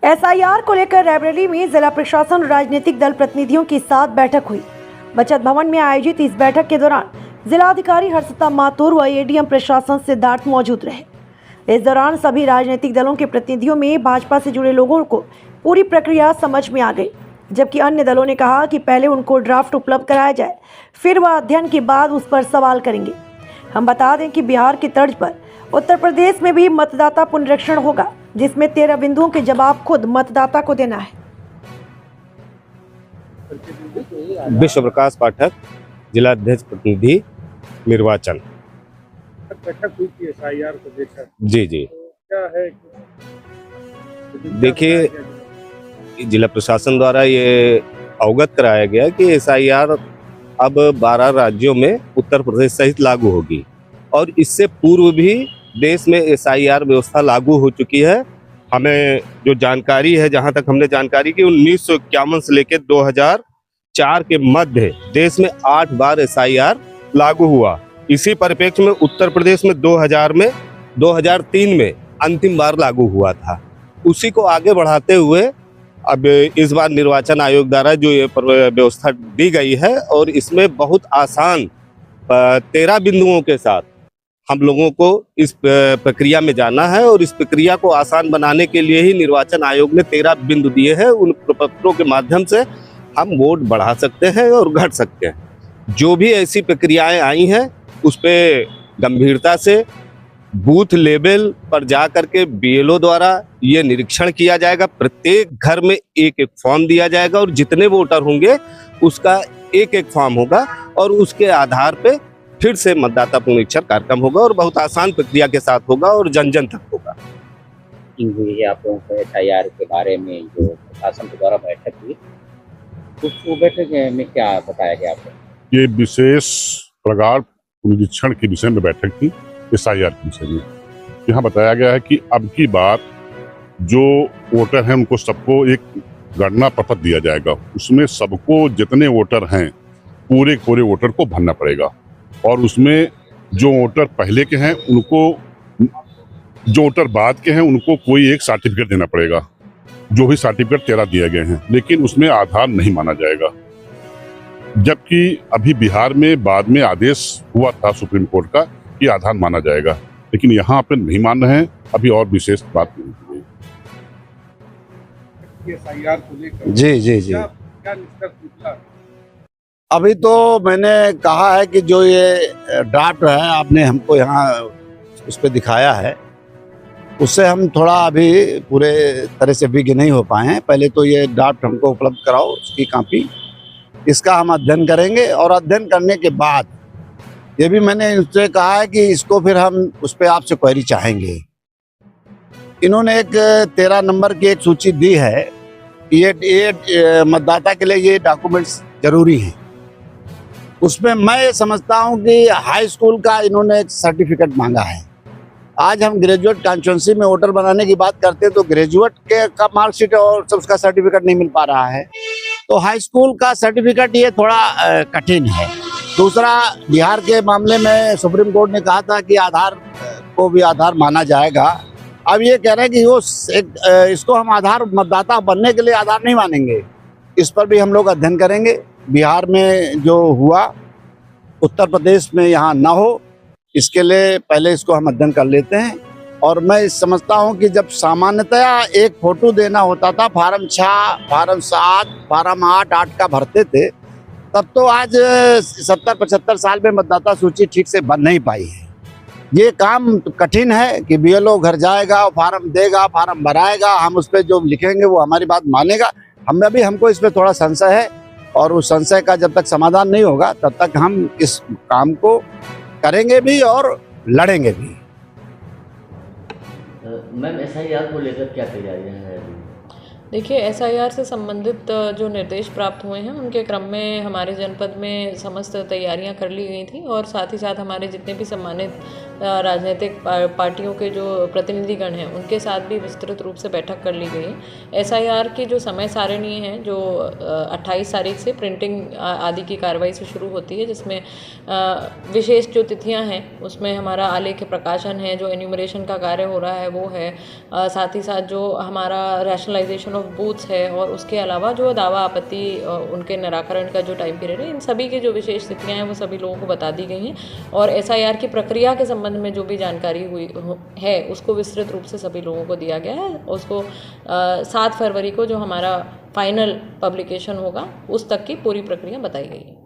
SIR को लेकर रायबरेली में जिला प्रशासन और राजनीतिक दल प्रतिनिधियों के साथ बैठक हुई। बचत भवन में आयोजित इस बैठक के दौरान जिलाधिकारी हर्षिता माथुर व एडीएम प्रशासन सिद्धार्थ मौजूद रहे। इस दौरान सभी राजनीतिक दलों के प्रतिनिधियों में भाजपा से जुड़े लोगों को पूरी प्रक्रिया समझ में आ गई, जबकि अन्य दलों ने कहा कि पहले उनको ड्राफ्ट उपलब्ध कराया जाए, फिर वह अध्ययन के बाद उस पर सवाल करेंगे। हम बता दें कि बिहार की तर्ज पर उत्तर प्रदेश में भी मतदाता पुनरीक्षण होगा, जिसमें 13 बिंदुओं के जवाब खुद मतदाता को देना है। विश्व प्रकाश पाठक, जिला अध्यक्ष प्रतिनिधि निर्वाचन। बैठक हुई थी एसआईआर को लेकर। जी जी, क्या है, देखिए, जिला प्रशासन द्वारा ये अवगत कराया गया कि एसआईआर अब 12 राज्यों में उत्तर प्रदेश सहित लागू होगी और इससे पूर्व भी देश में एसआईआर व्यवस्था लागू हो चुकी है। हमें जो जानकारी है, जहां तक हमने जानकारी की, 1951 से लेकर 2004 के मध्य देश में 8 बार एसआईआर लागू हुआ। इसी परिप्रेक्ष्य में उत्तर प्रदेश में 2003 में अंतिम बार लागू हुआ था। उसी को आगे बढ़ाते हुए अब इस बार निर्वाचन आयोग द्वारा जो ये व्यवस्था दी गई है और इसमें बहुत आसान 13 बिंदुओं के साथ हम लोगों को इस प्रक्रिया में जाना है और इस प्रक्रिया को आसान बनाने के लिए ही निर्वाचन आयोग ने 13 बिंदु दिए हैं। उन प्रपत्रों के माध्यम से हम वोट बढ़ा सकते हैं और घट सकते हैं। जो भी ऐसी प्रक्रियाएं आई हैं उस पर गंभीरता से बूथ लेवल पर जा करके बीएलओ द्वारा ये निरीक्षण किया जाएगा। प्रत्येक घर में एक एक फॉर्म दिया जाएगा और जितने वोटर होंगे उसका एक एक फॉर्म होगा और उसके आधार पे फिर से मतदाता पुनरीक्षण कार्यक्रम होगा और बहुत आसान प्रक्रिया के साथ होगा और जन जन तक होगा। हुई है आप लोगों को एसआईआर के बारे में जो प्रशासन के द्वारा बैठक हुई, उस बैठक में क्या बताया गया आपको? ये विशेष प्रगाढ़ पुनरीक्षण के विषय में बैठक थी। एसआईआर के विषय में यहाँ बताया गया है कि अब की बार जो वोटर हैं उनको सबको एक गणना पत्र दिया जाएगा। उसमें सबको जितने वोटर हैं पूरे वोटर को भरना पड़ेगा और उसमें जो वोटर पहले के हैं उनको, जो वोटर बाद के हैं उनको कोई एक सर्टिफिकेट देना पड़ेगा। जो भी सर्टिफिकेट 13 दिए गए हैं, लेकिन उसमें आधार नहीं माना जाएगा। जबकि अभी बिहार में बाद में आदेश हुआ था सुप्रीम कोर्ट का कि आधार माना जाएगा, लेकिन यहाँ पे नहीं मान रहे हैं। अभी और विशेष बात नहीं हुई। एसआईआर को लेकर जी जी जी, क्या निष्कर्ष निकला? अभी तो मैंने कहा है कि जो ये ड्राफ्ट है आपने हमको यहाँ उस पर दिखाया है, उससे हम थोड़ा अभी पूरे तरह से विज्ञ नहीं हो पाए हैं। पहले तो ये ड्राफ्ट हमको उपलब्ध कराओ, उसकी कॉपी, इसका हम अध्ययन करेंगे और अध्ययन करने के बाद ये भी मैंने उससे कहा है कि इसको फिर हम उस पर आपसे क्वेरी चाहेंगे। इन्होंने एक 13 नंबर की एक सूची दी है कि ये मतदाता के लिए ये डॉक्यूमेंट्स जरूरी हैं। उसमें मैं ये समझता हूँ कि हाई स्कूल का इन्होंने एक सर्टिफिकेट मांगा है। आज हम ग्रेजुएट कॉन्स्टिट्यूंसी में वोटर बनाने की बात करते हैं तो ग्रेजुएट के का मार्कशीट और उसका सर्टिफिकेट नहीं मिल पा रहा है, तो हाई स्कूल का सर्टिफिकेट ये थोड़ा कठिन है। दूसरा, बिहार के मामले में सुप्रीम कोर्ट ने कहा था कि आधार को भी आधार माना जाएगा। अब ये कह रहे हैं कि वो इसको हम आधार, मतदाता बनने के लिए आधार नहीं मानेंगे। इस पर भी हम लोग अध्ययन करेंगे। बिहार में जो हुआ उत्तर प्रदेश में यहाँ ना हो, इसके लिए पहले इसको हम अध्ययन कर लेते हैं। और मैं समझता हूँ कि जब सामान्यतया एक फोटो देना होता था, फार्म 6, फार्म 7, फार्म 8 का भरते थे, तब तो आज 70-75 साल में मतदाता सूची ठीक से बन नहीं पाई है। ये काम कठिन है कि बीएलओ घर जाएगा, फार्म देगा, फार्म भराएगा, हम उस पर जो लिखेंगे वो हमारी बात मानेगा। हमको इस पर थोड़ा संशय है और उस संशय का जब तक समाधान नहीं होगा तब तक हम इस काम को करेंगे भी और लड़ेंगे भी। मैम, एसआईआर को लेकर क्या तैयारियां हैं? देखिए, एसआईआर से संबंधित जो निर्देश प्राप्त हुए हैं उनके क्रम में हमारे जनपद में समस्त तैयारियां कर ली गई थी और साथ ही साथ हमारे जितने भी सम्मानित राजनीतिक पार्टियों के जो प्रतिनिधिगण हैं उनके साथ भी विस्तृत रूप से बैठक कर ली गई है। एसआईआर की जो समय सारिणी है जो 28 तारीख से प्रिंटिंग आदि की कार्रवाई से शुरू होती है, जिसमें विशेष जो तिथियां हैं उसमें हमारा आलेख्य प्रकाशन है, जो एन्यूमरेशन का कार्य हो रहा है वो है, साथ ही साथ जो हमारा रैशनलाइजेशन ऑफ बूथ्स है और उसके अलावा जो दावा आपत्ति उनके निराकरण का जो टाइम पीरियड है, इन सभी की जो विशेष तिथियां हैं वो सभी लोगों को बता दी गई हैं और एसआईआर की प्रक्रिया के संबंध में जो भी जानकारी हुई है उसको विस्तृत रूप से सभी लोगों को दिया गया है। उसको 7 फरवरी को जो हमारा फाइनल पब्लिकेशन होगा उस तक की पूरी प्रक्रिया बताई गई है।